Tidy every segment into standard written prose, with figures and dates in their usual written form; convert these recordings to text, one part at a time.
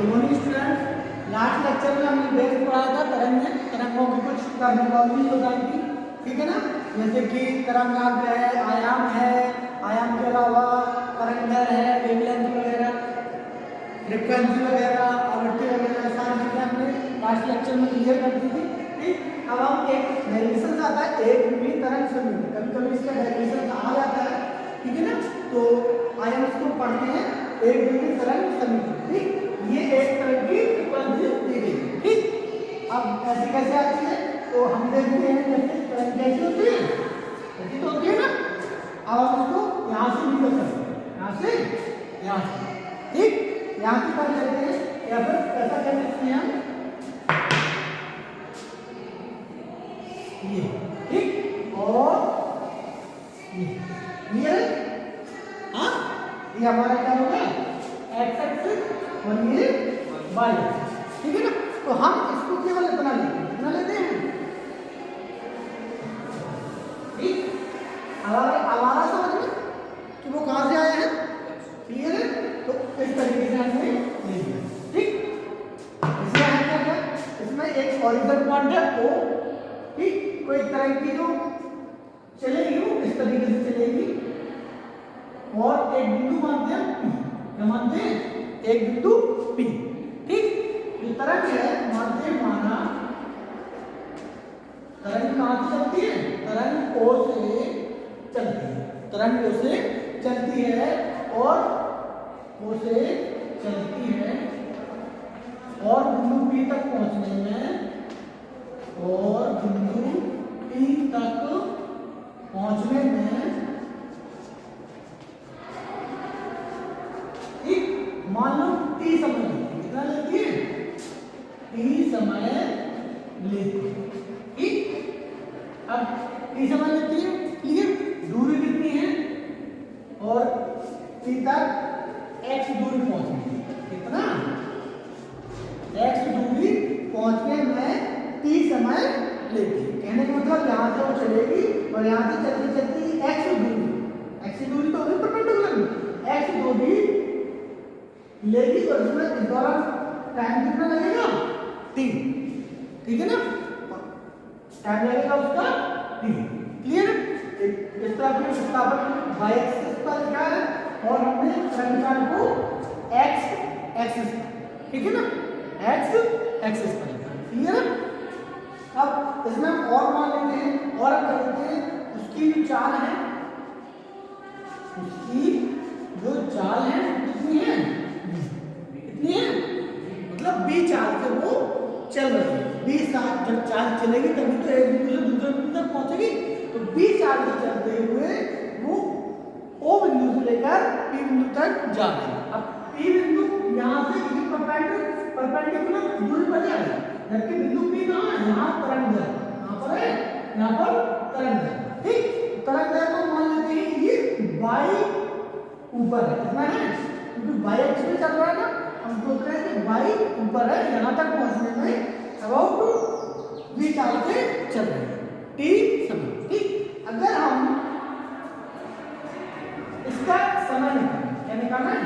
Good morning students. Last lecture में हमने base पढ़ाया था तरंगों की कुछ टर्मिनोलॉजी बताई थी, ठीक है ना। जैसे कि तरंगांक है, आयाम है, आयाम के अलावा तरंगदैर्घ्य है, वेवलेंथ वगैरह, फ्रीक्वेंसी वगैरह, आवृत्ति वगैरह, सारी चीजें हमने लास्ट लेक्चर में क्लियर कर दी थी। ठीक, अब हम एक डेरिवेशन आता है एक भी तरंग समीकरण, कभी कभी इसका डेरिवेशन आ जाता है, ठीक है ना। तो आइए इसको पढ़ते हैं, एक भी तरंग समीकरण। ठीक, ये एक तरह की फ्रीक्वेंसी दी गई है। ठीक, अब ऐसे कैसे आती है तो हम देखते हैं जैसे तरंग कैसी होती है, ऐसी तो होती है ना। अब हम इसको यहाँ से भी कर सकते हैं, यहाँ से यहाँ से, ठीक, यहाँ से कर लेते हैं या फिर ऐसा कर सकते हैं हम ये, ठीक, और ये हाँ, ये हमारा क्या होगा एक्स एक्सिस और ये वाई एक्सिस, ठीक है ना। तो हम इसको केवल इतना लेते हैं, ठीक। हमारा समझ में कि वो कहां से आया है, क्लियर है। तो इस तरीके से हमने ले लिया, ठीक। इसमें है क्या, इसमें एक ओरिजिन पॉइंट है ओ, ठीक, कोई तरह की जो चलेगी वो इस तरीके से चलेगी, और एक बिंदु मानते हैं P, क्या मानते हैं, एक बिंदु P, ठीक। ये तरंग है, मानते हैं माना तरंग कहां से चलती है, तरंग O से चलती है, तरंग O से चलती है और O से चलती है और बिंदु P तक पहुंचने में, और बिंदु P तक पहुंचने में एक मान लो T समय लेती है, कितना लेती है, T समय लेती है, ठीक। अब T समय लेती है, क्लियर। दूरी कितनी है, और P तक x दूरी पहुंचनी है, कितना x दूरी पहुंचने में T समय लेती है। कहने का मतलब यहाँ से वो चलेगी और यहाँ से चलती चलती x दूरी तो होगी परपेंडिकुलर, x दूरी लेगी और इसमें इस दौरान टाइम कितना लगेगा t, ठीक है ना, टाइम लगेगा उसका t, क्लियर। इस तरह पे विस्थापन y एक्सिस पर लिखा है और हमने समीकरण को x एक्सिस, ठीक है ना, x एक्सिस पर लिखा है, क्लियर। अब इसमें हम और मान लेते हैं और अब करते हैं उसकी जो चाल है, उसकी जो चाल है कितनी है, कितनी है, मतलब b चाल से वो चल रही है। b साथ जब चाल चलेगी तभी तो एक बिंदु से दूसरे बिंदु तक पहुंचेगी, तो b चाल से चलते हुए वो o बिंदु से लेकर p बिंदु तक जा रही है। अब p बिंदु यहाँ से परपेंडिकुलर दूरी पर जा रही है, जबकि बिंदु P कहाँ है, यहाँ तरंगदैर्घ्य, यहाँ पर है, यहाँ पर तरंगदैर्घ्य, ठीक। तरंगदैर्घ्य को मान लेते हैं ये y ऊपर है, कितना है, क्योंकि y एक्सिस पे चल रहा है ना, हम सोच रहे हैं कि y ऊपर है, यहाँ तक पहुंचने में अबाउट v चाल से चल रहे हैं, t समय, ठीक। अगर हम इसका समय निकालें, क्या निकालना है,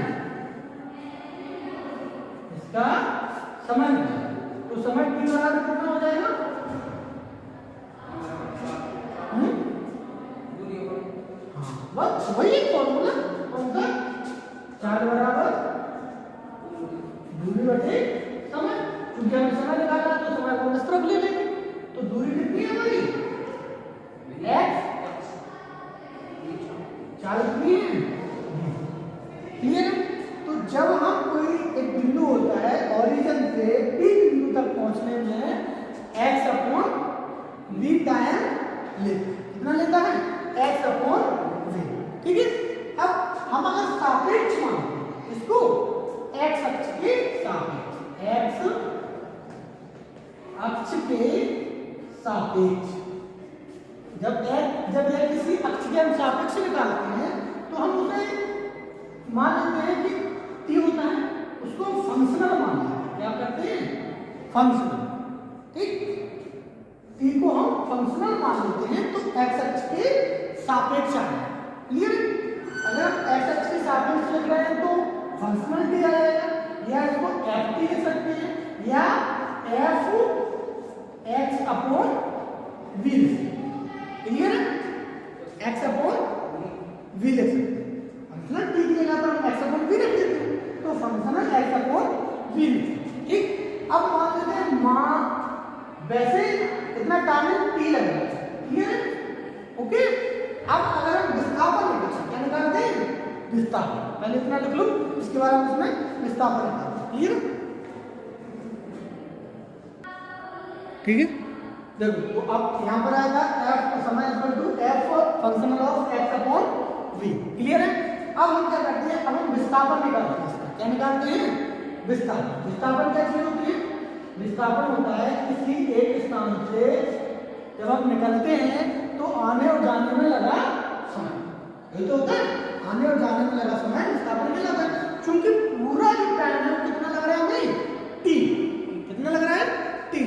इसका समय निकालें, तो समय t बराबर कितना हो जाएगा, बस वही एक फॉर्मूला कौन सा, चाल बराबर दूरी बटे समय, क्योंकि हमें समय निकालना है तो समय को इस तरफ ले लेंगे, तो दूरी कितनी है हमारी x, चाल कितनी है, क्लियर। तो जब हम कोई एक बिंदु होता है ओरिजिन से P बिंदु तक पहुंचने में x अपॉन v टाइम लेता है, कितना लेता है, x अपॉन v, ठीक है। अब हम अगर सापेक्ष मानते इसको x अक्ष के सापेक्ष, x अक्ष के सापेक्ष, जब यह किसी अक्ष के हम सापेक्ष निकालते हैं तो हम उसे मान लेते हैं कि t होता है, उसको फंक्शनल मान लेते हैं, क्या करते हैं, फंक्शनल, ठीक। t को हम फंक्शनल मान लेते हैं तो x अक्ष के सापेक्ष आएगा, क्लियर। अगर x अक्ष के सापेक्ष लिख रहे हैं तो फंक्शनल t आएगा, या इसको एफ टी लिख सकते हैं या एफ एक्स अपॉन वी लिख सकते हैं। क्लियर है? एक्स अपॉन वी लिख सकते हैं। फंक्शनल टी की जगह पर हम एक्स अपॉन वी रख देते हैं, तो फंक्शनल एक्स अपॉन वी लिख सकते हैं। ठीक, अब मान लेते हैं माँ वैसे इतना टाइम टी लगेगा। क्लियर है? ओके, अब अगर हम विस्थापन निकालते क्या निकालते हैं? विस्थापन। पहले इतना लिख लो, इसके बाद हम इसमें विस्थापन निकालते हैं। क्लियर? ठीक है, देखो तो अब यहाँ पर आएगा एफ समय equal to F functional of X upon V. Clear है? अब हम क्या करते हैं, अब हम विस्थापन निकालते हैं। इसका क्या निकालते हैं? विस्थापन। विस्थापन क्या चीज होती है? विस्थापन होता है किसी एक स्थान से जब हम निकलते हैं तो आने और जाने में लगा समय। ये तो होता है, आने और जाने में लगा समय विस्थापन में लगा। चूंकि पूरा जो टाइम है कितना लग रहा है हमें? टी। कितना लग रहा है? टी।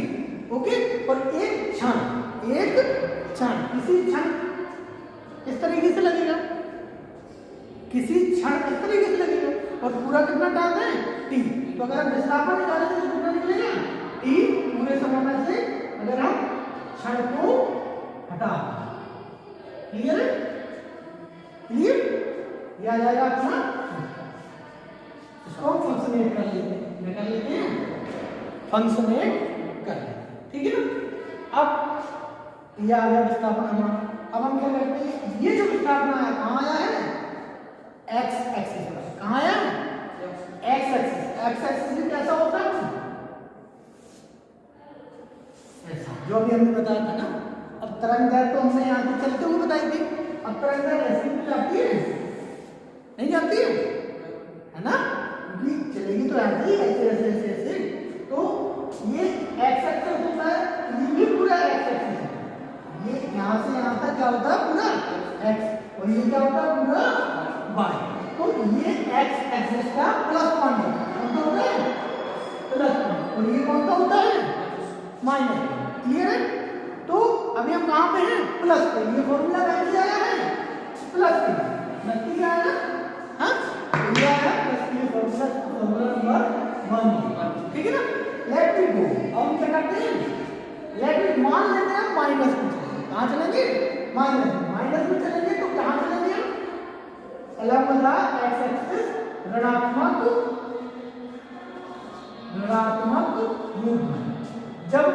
ओके, और एक क्षण किसी क्षण इस तरीके से लगेगा, किसी क्षण इस तरीके से लगेगा, और पूरा कितना टाइम है? टी। तो अगर हम विस्थापन निकालेंगे तो कितना निकलेगा? टी पूरे समय में से अगर हम क्षण को हटा। क्लियर है? क्लियर? यह आ जाएगा अपना, इसको हम फंक्शनेट कर लेते हैं। कर लेते हैं फंक्शनेट कर लेते हैं। ठीक है ना? अब यह आ गया विस्थापन हमारा। अब हम क्या करते हैं, ये जो विस्थापन है कहाँ आया है? एक्स एक्सिस पर। कहाँ आया? X axis. एक्स एक्सिस कैसा होता है? ऐसा, जो अभी हमने बताया था ना। अब तरंग दैर्घ्य तो हमने यहाँ से चलते हुए बताई थी। अब तरंग दैर्घ्य ऐसे भी जाती है, नहीं जाती है ना? क्योंकि चलेगी तो ऐसे ही, ऐसे ऐसे ऐसे ऐसे। तो ये एक्स एक्सिस होता है, ये भी पूरा एक्स एक्सिस है। ये यहाँ से यहाँ तक क्या होता है? पूरा एक्स, और ये क्या होता है? पूरा वाई। तो ये एक्स एक्सिस का प्लस पॉइंट होता है। कौन सा होता है? Plus point. और ये कौन सा होता है? माइनस। क्लियर है? तो अभी हम कहाँ पे हैं? प्लस पे। ये फॉर्मूला कैसे आया है? प्लस पे। नक्की क्या है ना? हाँ, ये आया प्लस के फॉर्मूला नंबर 1। ठीक है ना? Let it go. अब हम क्या करते हैं? लेट इट, मान लेते हैं माइनस में चलेंगे। कहाँ चलेंगे? माइनस में। माइनस में चलेंगे तो कहाँ चलेंगे हम? अलग एक्स एक्सिस ऋणात्मक रूप में। जब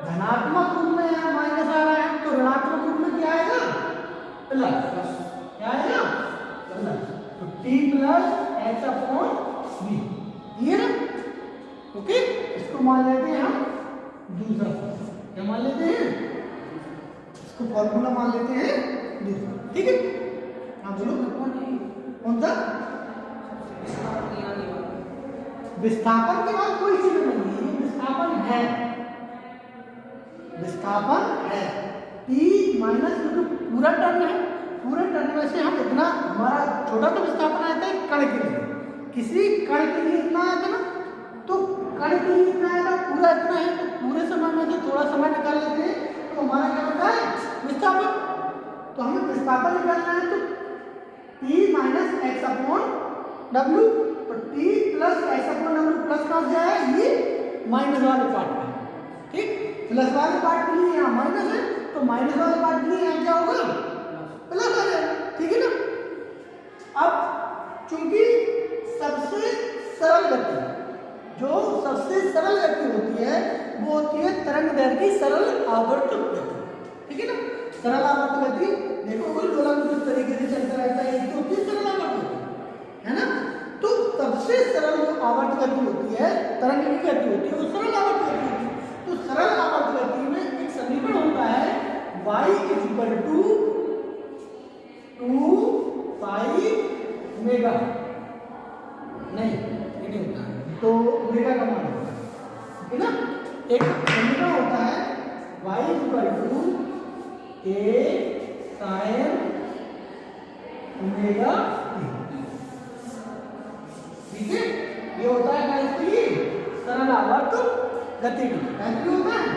धनात्मक रूप में यहाँ माइनस आ रहा है तो ऋणात्मक रूप में क्या आएगा? प्लस। क्या आएगा? प्लस। तो T plus x upon V. Clear है? ओके, इसको मान लेते हैं हम दूसरा। क्या मान लेते हैं? इसको फॉर्मूला मान लेते हैं दूसरा। ठीक है? आप बोलो कौन सा? विस्थापन के बाद कोई चीज नहीं है, विस्थापन है। विस्थापन है टी माइनस, क्योंकि पूरा टर्न है। पूरे टर्न में से हम इतना, हमारा छोटा तो विस्थापन आया था कण के लिए, किसी कण के लिए इतना आया था ना, तो कण के लिए इतना आया था, पूरा इतना है। तो पूरे समय में से थोड़ा समय निकाल लेते हैं तो हमारा क्या होता है? विस्थापन। तो हमें विस्थापन निकालना है तो T minus x upon W. तो T plus x upon W plus कहाँ से आया? ये माइनस वाले पार्ट में। ठीक, प्लस वाले पार्ट के लिए यहाँ माइनस है, तो माइनस वाले पार्ट के लिए यहाँ क्या होगा? प्लस आ जाएगा। ठीक है ना? अब चूंकि सबसे सरल गति, जो सबसे सरल गति होती है वो होती है तरंग दैर्घ्य की सरल आवर्त गति। ठीक है ना? सरल आवर्त गति देखो, कोई दोलन किस तरीके से चलता रहता है, ये तो होती है सरल आवर्त गति, है ना? तो सबसे सरल जो आवर्त गति होती है, तरंग की गति होती है, वो सरल आवर्त गति होती है। तो सरल आवर्त गति में एक समीकरण होता है y equal to 2 pi omega. नहीं, ये नहीं होता है, तो ओमेगा का मान होता है। ठीक है ना? एक समीकरण होता है y equal to a sin omega. ठीक है? ये होता है क्या इसके लिए? सरल आवर्त गति। कैसे होता है?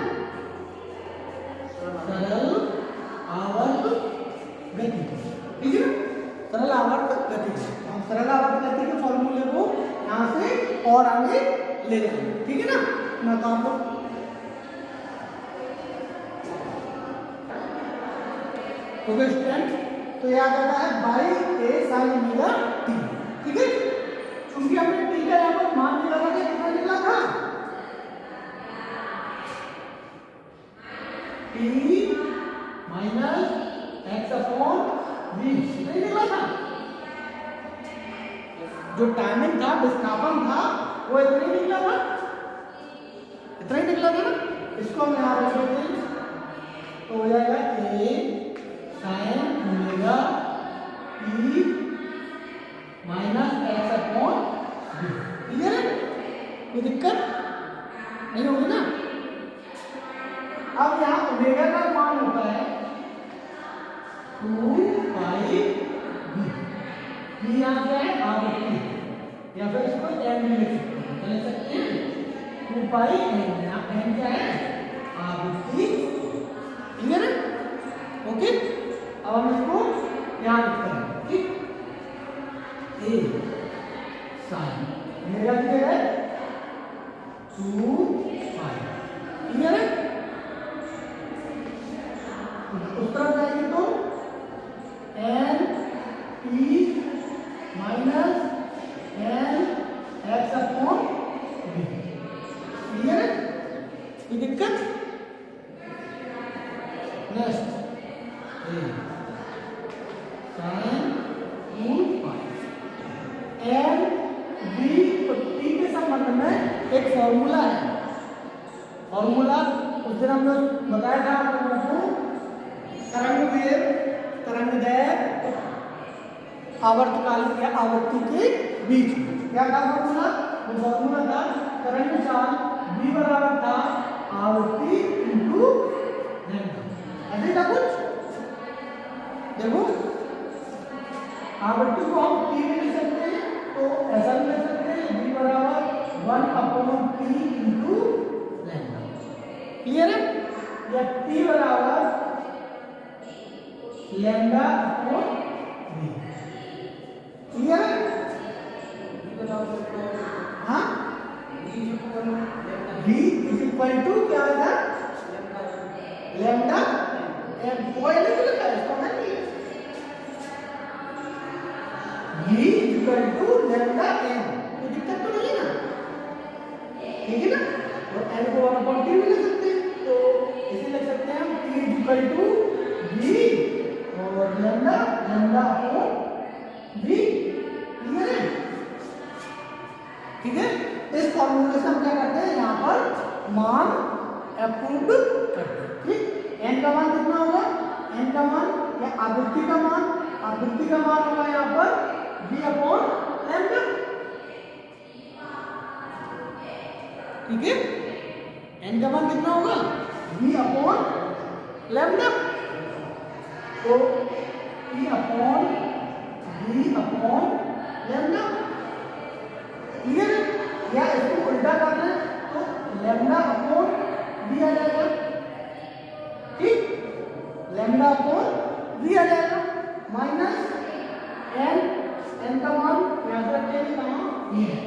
सरल आवर्त गति। ठीक है? सरल आवर्त गति। हम सरल आवर्त गति के फॉर्मूले को यहाँ से और आगे ले जाएंगे, ठीक है ना। मैं काम को ओके स्टूडेंट, तो याद आता है by A sine omega T, ठीक है। क्योंकि हमने टी का यहाँ पर मान निकाला था, कितना निकला था, T minus x upon V, नहीं निकला था। जो टाइमिंग था, विस्थापन था, वो इतना ही निकला था, इतना ही निकला था ना। इसको हम यहाँ रख देते हैं, तो हो जाएगा A sine omega T minus x upon V, clear है, कोई दिक्कत नहीं होगी ना। अब यहाँ ओमेगा का मान होता है 2 पाई वी, यहाँ क्या है आवृत्ति, या फिर इसको एम भी लिख सकते हैं, 2 पाई एम, यहाँ एम क्या है आवृत्ति, क्लियर है, ओके। अब हम इसको यहाँ लिखते हैं, ठीक, ए साइन ओमेगा क्या है 2 पाई, क्लियर है। उस तरफ जाएंगे तो N T minus N X upon V, clear है, कोई दिक्कत। Next A sine 2 pi N V, T के संबंध में एक फॉर्मूला है, फॉर्मूला उस दिन हमने बताया था आप लोगों को, तरंग वेग, तरंग दैर्घ्य, आवर्तकाल या आवर्ती के बीच में क्या था फॉर्मूला, वो फॉर्मूला था तरंग चाल v बराबर था आवर्ती इंटू लैम्डा, ऐसे था कुछ। देखो आवर्ती को हम t में लिख सकते हैं, तो ऐसा भी लिख सकते हैं v बराबर 1 upon t into lambda, clear है, या t बराबर लैम्डा अपॉन वी, क्लियर है। हाँ v इज इक्वल टू क्या होगा लैम्डा एम, कोई नहीं लिखा है इसको, नहीं v is equal to lambda M, कोई दिक्कत तो नहीं ना, ठीक है ना। और n को 1 अपॉन t भी लिख सकते हैं, तो इसे लिख सकते हैं हम t is equal to v और lambda lambda upon V, clear है, ठीक है। इस फॉर्मूले से हम क्या करते हैं, यहाँ पर मान अप्रूव्ड करते हैं, ठीक। एन का मान कितना होगा, एन का मान या आवृत्ति का मान होगा यहाँ पर वी अपॉन लैम्डा, ठीक है। एन का मान कितना होगा वी अपॉन लैम्डा, तो E upon V upon lambda, clear है। या इसको उल्टा करना है तो लैम्डा अपॉन वी आ जाएगा, ठीक, लैम्डा अपॉन वी आ जाएगा, माइनस एन का मान याद रखेंगे कहाँ ये है,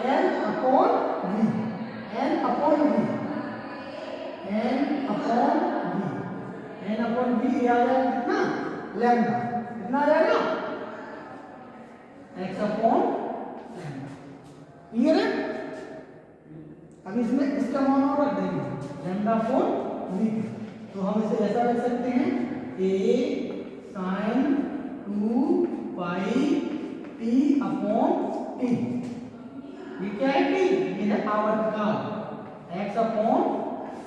N upon V, N upon V, N upon V, N upon V आ जाएगा कितना लैम्डा, कितना आ जाएगा एक्स अपॉन लैम्डा, क्लियर है। अब इसमें इसका मान और रख देंगे लैम्डा अपॉन वी, तो हम इसे ऐसा लिख सकते हैं ए sine 2 pi T upon T, ये क्या है टी, ये है आवर्तकाल एक्स अपॉन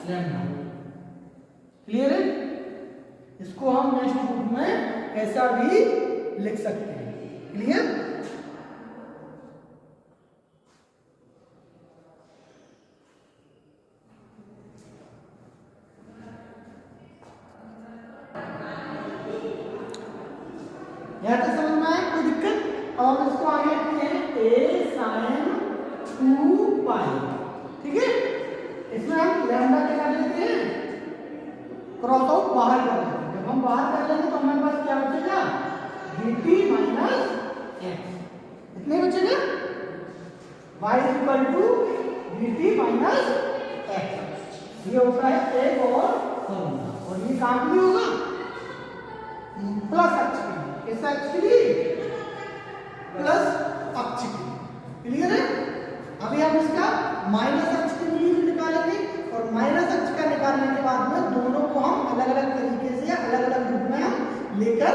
लैम्डा, क्लियर है। इसको हम नेक्स्ट बुक में ऐसा भी लिख सकते हैं, क्लियर। यहाँ तक समझ में आया, कोई दिक्कत। और इसको आगे लिखते हैं ए साइन 2 पाई, ठीक है। इसमें हम लैम्डा क्या कर लेते हैं, क्रॉस आउट बाहर कर लेते हैं। जब हम बाहर कर लेंगे तो हमारे पास क्या बचेगा dt माइनस एक्स, इतने बचेगा, y equal to dt minus X. ये होता है एक और फॉर्मूला, और ये काम भी होगा प्लस अक्ष के लिए, किस अक्ष के लिए? प्लस अक्ष के लिए। क्लियर है? अभी हम इसका माइनस अक्ष के लिए निकालेंगे, और माइनस अक्ष का निकालने के बाद में दोनों को हम अलग अलग तरीके से अलग अलग रूप में हम लेकर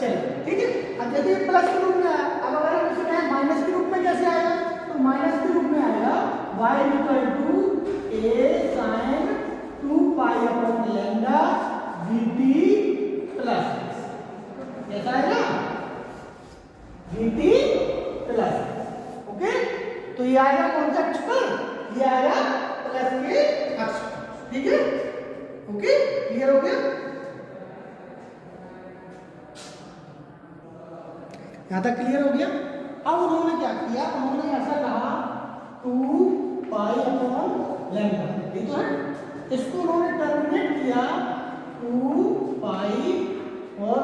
चलेंगे। ठीक है? अब यदि प्लस के रूप में आया, अब अगर हम इसे कहें माइनस के रूप में कैसे आएगा, तो माइनस के रूप में आएगा y equal to a sin 2 pi upon lambda dt plus कैसा आएगा? dt plus. ओके, तो ये आएगा कौन सा अक्ष पर? ये आएगा प्लस के अक्ष पर। ठीक है? ओके, क्लियर हो गया? यहां तक क्लियर हो गया? अब उन्होंने क्या किया, उन्होंने ऐसा कहा 2 पाई अपॉन लैम्डा, ये तो है, इसको उन्होंने टर्मिनेट किया 2 पाई और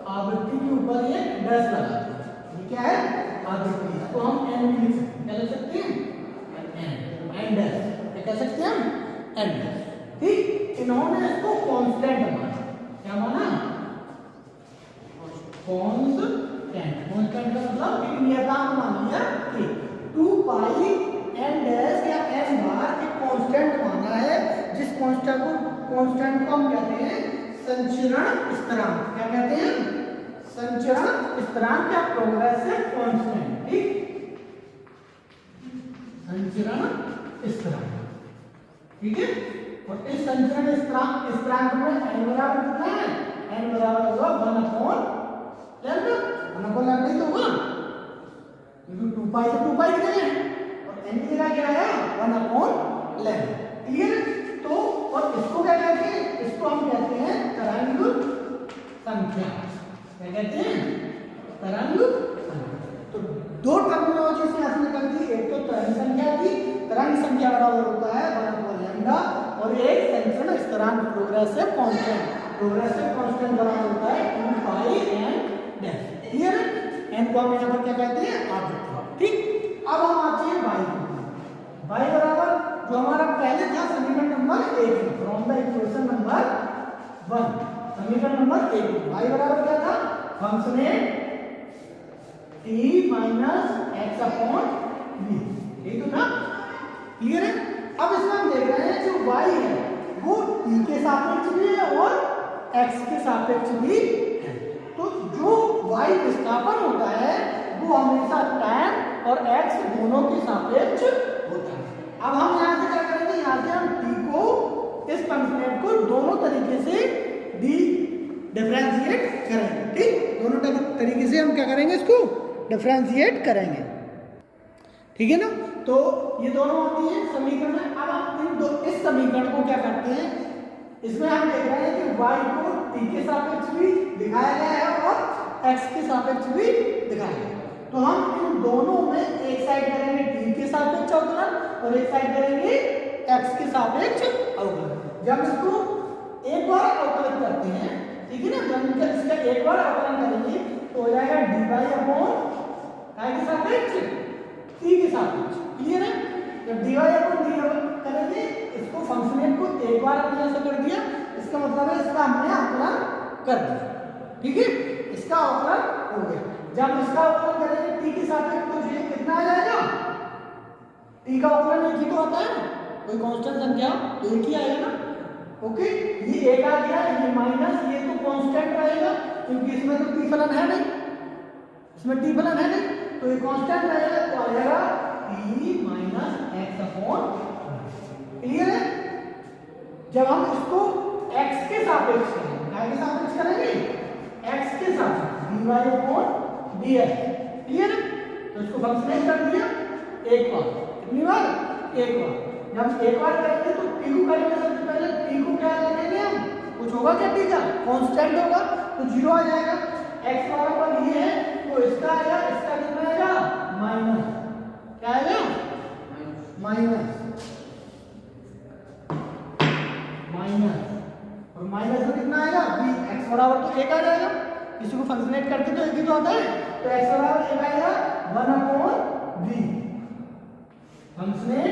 आवृत्ति के ऊपर ये डैश लगा दिया। ये क्या है? आवृत्ति। तो हम n भी लिख सकते हैं, क्या लिख सकते हैं? n डैश, क्या कह सकते हैं हम? n dash. ठीक, इन्होंने इसको कांस्टेंट माना। क्या माना? कांस्टेंट का मतलब एक नियतांक मान लिया कि 2 पाई n डैश या n बार एक कांस्टेंट माना है, जिस कांस्टेंट को हम कहते हैं संचरण स्थिरांक। क्या कहते हैं? संचरण स्थिरांक या प्रोग्रेसिव कांस्टेंट। ठीक, संचरण स्थिरांक। ठीक है, और इस संचरण स्थिरांक में n बराबर कितना है? n बराबर होगा 1 अपॉन लैम्डा। 1 अपॉन लैम्डा ही तो होगा, क्योंकि 2 पाई से 2 पाई निकले हैं, और n की जगह क्या है? 1 अपॉन लैम्डा। क्लियर? तो और इसको क्या कहते हैं? इसको हम कहते हैं तरंग संख्या। क्या कहते हैं? तरंग संख्या। तो दो टर्मिनोलॉजी से यहाँ निकलती है, एक तो तरंग संख्या की, तरंग संख्या बराबर होता है 1 अपॉन लैम्डा, और एक संचरण स्थिरांक प्रोग्रेसिव कांस्टेंट। प्रोग्रेसिव कांस्टेंट बराबर होता है 2 पाई n डैश। क्लियर है? n को हम यहाँ पर क्या कहते हैं? आवृत्ति। ठीक, अब हम आते हैं y को। y बराबर जो हमारा पहले था समीकरण number 1 from the equation number 1, समीकरण नंबर 1 y बराबर क्या था? फंक्शन है t minus x upon v। यही तो था। क्लियर है? अब इसमें हम देख रहे हैं जो y है वो t के सापेक्ष भी है और x के सापेक्ष भी है। तो जो y विस्थापन होता है वो हमेशा tan और x दोनों के सापेक्ष होता है। अब हम यहाँ से क्या करेंगे? यहाँ से हम t को, इस फंक्शन को दोनों तरीके से डिफरेंशिएट करेंगे। ठीक, दोनों तरीके से हम क्या करेंगे? इसको डिफरेंशिएट करेंगे। ठीक है ना? तो ये दोनों होती है समीकरण में। अब हम इस समीकरण को क्या करते हैं? इसमें हम देख रहे हैं कि y को t के सापेक्ष भी दिखाया गया है और x के सापेक्ष भी दिखाया गया है। तो हम इन दोनों में एक साइड करेंगे t के सापेक्ष अवकलन और एक साइड करेंगे x के सापेक्ष अवकलन। जब इसको एक बार अवकलन करते हैं, ठीक है ना, जब इसका एक बार अवकलन करेंगे तो हो जाएगा dy अपॉन काय के सापेक्ष? t के सापेक्ष। क्लियर है? जब dy अपॉन dy करेंगे, इसको फंक्शन को एक बार हमने ऐसा कर दिया, इसका मतलब है इसका हमने अवकलन कर दिया। ठीक है, इसका अवकलन हो गया। जब इसका अवकलन करेंगे t के सापेक्ष तो ये कितना आ जाएगा? t का अवकलन एक ही तो आता है, कोई कांस्टेंट संख्या तो एक ही आएगा ना। ओके, ये एक आ गया, ये माइनस, ये तो कांस्टेंट रहेगा क्योंकि इसमें तो t फलन है नहीं, इसमें t फलन है नहीं, तो ये कांस्टेंट रहेगा, तो आ जाएगा t minus x upon. Clear है? जब हम इसको x के सापेक्ष करेंगे, काय के सापेक्ष करेंगे? x के सापेक्ष dy अपॉन dx। क्लियर है? तो इसको फंक्शनेट कर दिया एक बार। कितनी बार? एक बार। जब एक बार करेंगे तो t को करेंगे, सबसे पहले t को क्या करेंगे हम? कुछ होगा क्या t का? कांस्टेंट होगा, तो 0 आ जाएगा। x बराबर ये है, तो इसका आएगा, इसका कितना आएगा? माइनस। क्या आएगा? माइनस। और माइनस में कितना आएगा? v। x बराबर तो 1 आ जाएगा, किसी को फंक्शनेट करके तो एक ही तो आता है, तो x बराबर 1 आएगा 1 upon v। फंक्शनेट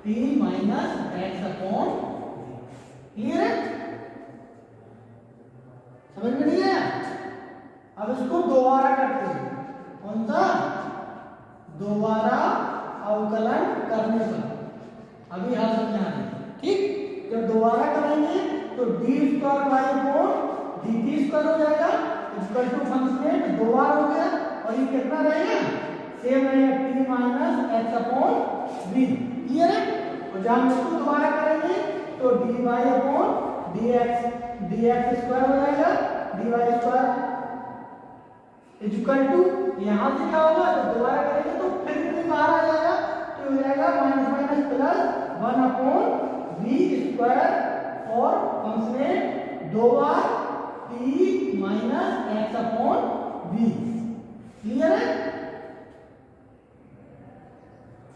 t minus x upon, clear है? समझ में नहीं आया? अब इसको दोबारा करते हैं, कौन सा? दोबारा अवकलन करने पर, अभी हल समझा रहे हैं, ठीक? जब दोबारा करेंगे तो D square Y upon D T square हो जाएगा, इक्वल टू फंक्शनेट दो बार हो गया, और ये कितना रहेगा? सेम रहेगा T minus x upon V, clear है? और जब हम इसको दोबारा करेंगे तो D Y upon D X square हो जाएगा, D Y square equal to, यहाँ से क्या होगा? जब दोबारा करेंगे तो फिर भी बाहर आ जाएगा, तो हो जाएगा minus minus plus 1 upon V square, और फंक्शनेट दो बार T minus x upon V, clear है?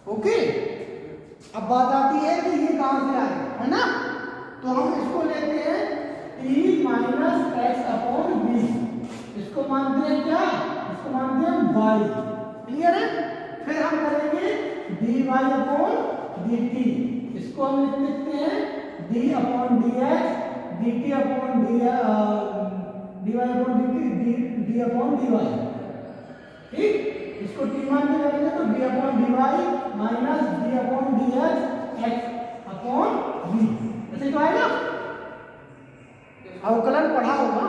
ओके, अब बात आती है कि ये कहां से आए, है ना? तो हम इसको लेते हैं T minus x upon V, इसको मानते हैं क्या? इसको मानते हैं y, क्लियर है? फिर हम करेंगे dy अपॉन dt, इसको हम लिख सकते हैं d upon dx, dt upon dy upon dt, d upon dy, ठीक? इसको t मान के करेंगे तो d upon dy minus d upon dx x upon v, ऐसे तो आएगा? अवकलन पढ़ा होगा।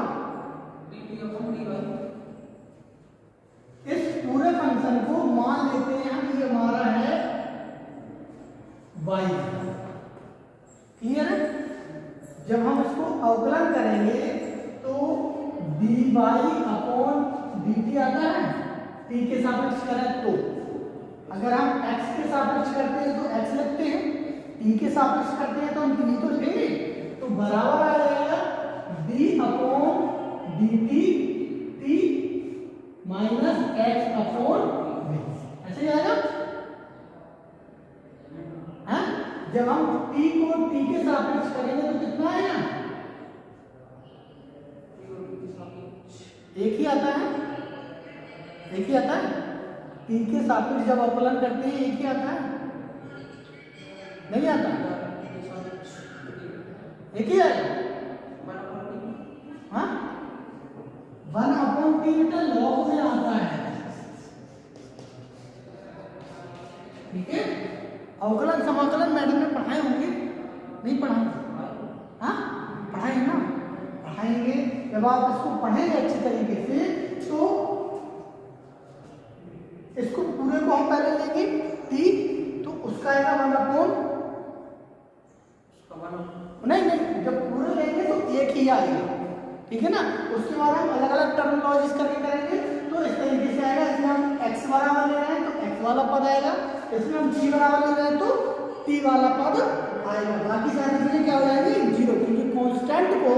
इस पूरे फंक्शन को मान लेते हैं हम, ये हमारा है y, क्लियर है? जब हम इसको अवकलन करेंगे तो dy अपॉन dt आता है, t के सापेक्ष करें तो, अगर हम x के सापेक्ष करते हैं तो x लिखते हैं, t के सापेक्ष करते हैं तो हम t तो लिखेंगे, तो बराबर आ जाएगा d upon dt t minus x upon V, ऐसे आएगा? हाँ? जब हम t को t के सापेक्ष करेंगे तो कितना आएगा? एक ही आता है, एक ही आता है, t के सापेक्ष जब अवकलन करते हैं एक ही आता है, नहीं आता? एक ही आएगा? हाँ, 1 अपॉन टी बेटा लॉग में आता है, ठीक है? अवकलन समाकलन मैडम ने पढ़ाए होंगे, नहीं पढ़ाए? हाँ, पढ़ाए ना? पढ़ाएंगे। जब आप इसको पढ़ेंगे अच्छी तरीके से तो इसको पूरे को हम पहले लेंगे टी, तो उसका आएगा 1 अपॉन, नहीं, जब पूरे लेंगे तो एक ही आएगा, ठीक है ना? उसके बाद हम अलग अलग टर्मिनोलॉजीज करके करेंगे, तो इस तरीके से आएगा। इसमें हम x बराबर ले रहे हैं तो x वाला पद आएगा, इसमें हम t बराबर ले रहे हैं तो t वाला पद आएगा, बाकी सारी चीजें क्या हो जाएगी? जीरो, क्योंकि कांस्टेंट को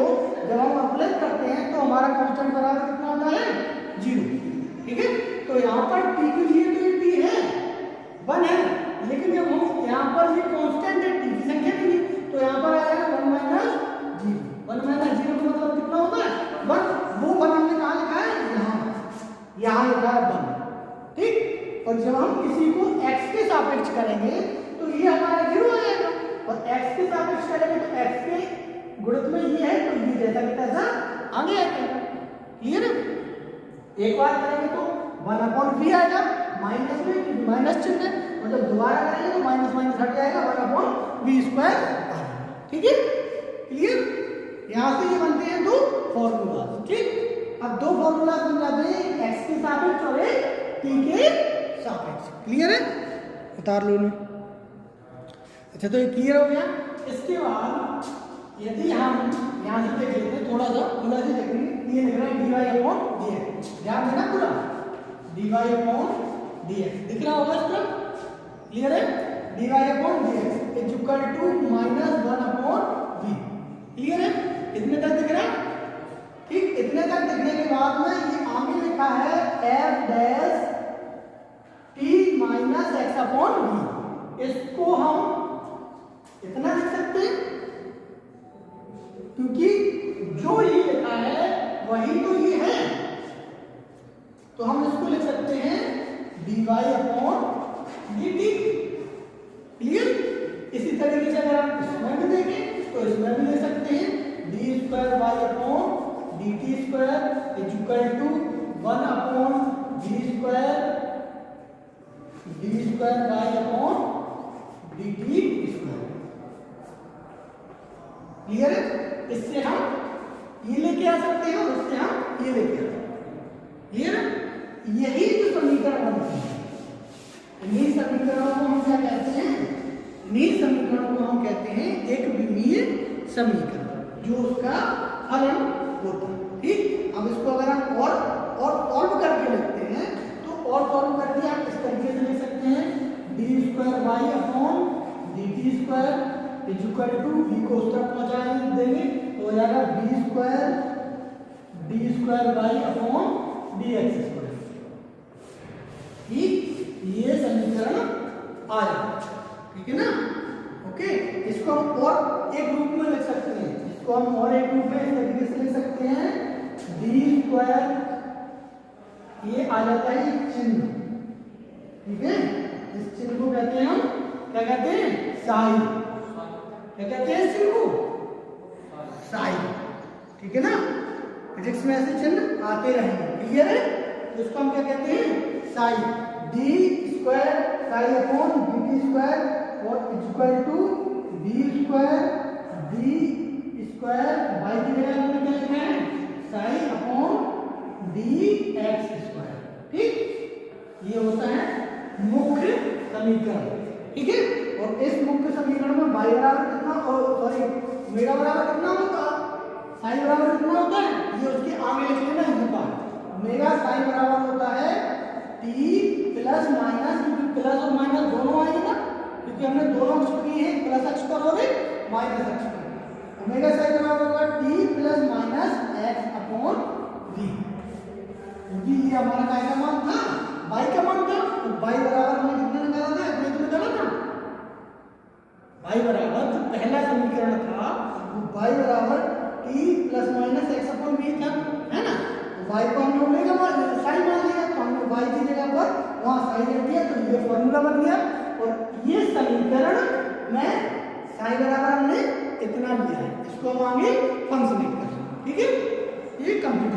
जब हम अप्लाई करते हैं तो हमारा कांस्टेंट बराबर कितना होता है? जीरो, ठीक है? तो यहाँ पर t के लिए तो ये t है 1 है, लेकिन जब हम यहाँ पर ये कांस्टेंट है t की संख्या के लिए, तो यहाँ पर आएगा 1 माइनस 0, 1 माइनस 0 का मतलब कितना होता है? 1, वो 1 हमने कहाँ लिखा है? यहाँ लिखा है 1, ठीक? और जब हम किसी को x के सापेक्ष करेंगे तो ये हमारा 0 आ जाएगा, और x के सापेक्ष करेंगे तो x के गुणित में ये है तो ये जैसा कि तैसा आगे आएगा, क्लियर है? एक बार करेंगे तो 1 अपॉन v आएगा, माइनस में माइनस चिन्ह है, और जब दोबारा करेंगे तो माइनस माइनस हट जाएगा, 1 अपॉन v स्क्वायर आएगा, ठीक है? क्लियर? यहाँ से ये बनते हैं दो फॉर्मूला, ठीक? अब दो फॉर्मूला बन जाते हैं, x के सापेक्ष और एक t के सापेक्ष, क्लियर है? उतार लो ना। अच्छा, तो ये क्लियर हो गया। इसके बाद यदि हम यहाँ से देख लेते हैं, थोड़ा सा पूरा से देखेंगे, ये लिख रहा है dy अपॉन dx, ध्यान देना पूरा, dy अपॉन dx दिख रहा होगा इस तरह, क्लियर है? dy upon dx is equal to minus 1 upon v, clear है? इतने तक दिख रहा है, ठीक? इतने तक दिखने के बाद में ये आगे लिखा है f dash t minus x upon v, इसको हम इतना लिख सकते हैं क्योंकि जो ये लिखा है वही तो ये है, तो हम इसको लिख सकते हैं dy अपॉन dt, तरीके से अगर आप इसमें भी देखें तो इसमें भी ले सकते हैं D square Y upon D T square is equal to 1 upon D square Y upon D T square. Clear है? इससे हम ये लेके आ सकते हैं और इससे हम ये लेके आ सकते हैं। क्लियर है? यही जो समीकरण बनती है, इन्हीं समीकरणों को हम क्या कहते हैं? इन्हीं समीकरणों को हम कहते हैं एक विमीय समीकरण, जो उसका फलन होता है। ठीक, अब इसको अगर हम और सॉल्व करके लिखते हैं तो और सॉल्व करके आप इस तरीके से लिख सकते हैं D square Y upon D T square is equal to V को उस तरफ पहुंचा देंगे तो हो जाएगा B square D square Y upon D X square. ठीक, ये समीकरण आया। ठीक है ना? ओके, इसको हम और एक रूप में लिख सकते हैं, इसको हम और एक रूप में इस तरीके से लिख सकते हैं डी स्क्वायर, ये आ जाता है चिन्ह। ठीक है, इस चिन्ह को कहते हैं हम क्या कहते हैं? साइन। क्या कहते हैं इस चिन्ह को? साइन। ठीक है ना? फिजिक्स में ऐसे चिन्ह आते रहेंगे। क्लियर है? तो इसको हम क्या कहते हैं? Sine. D square sine upon D T square और is equal to B square D square Y की जगह हमने क्या लिखा है? Sine upon D X square. ठीक, ये होता है मुख्य समीकरण। ठीक है, और इस मुख्य समीकरण में y बराबर कितना और सॉरी ओमेगा बराबर कितना होता है? साइन बराबर कितना होता है? ये उसके आगे लिख लेना, ये बात ओमेगा साइन बराबर होता है t प्लस माइनस, क्योंकि प्लस और माइनस दोनों आएंगे ना, क्योंकि हमने दोनों अक्ष किए हैं, प्लस अक्ष पर और माइनस अक्ष पर। ओमेगा साइन बराबर होगा t plus minus x upon v, क्योंकि ये हमारा काय का मान था? y का मान था। तो y बराबर हमने कितना निकाला था? अपने को निकाला था y बराबर, जो पहला समीकरण था वो y बराबर t plus minus x upon v था, है ना? तो y को हमने ओमेगा साइन मान लिया, तो हमने y की जगह पर वहां साइन रख दिया, तो ये फॉर्मूला बन गया। और ये समीकरण में साइन बराबर हमने इतना लिया है, इसको हम आगे फंक्शनेट कर रहे हैं। ठीक है, ये कंप्लीट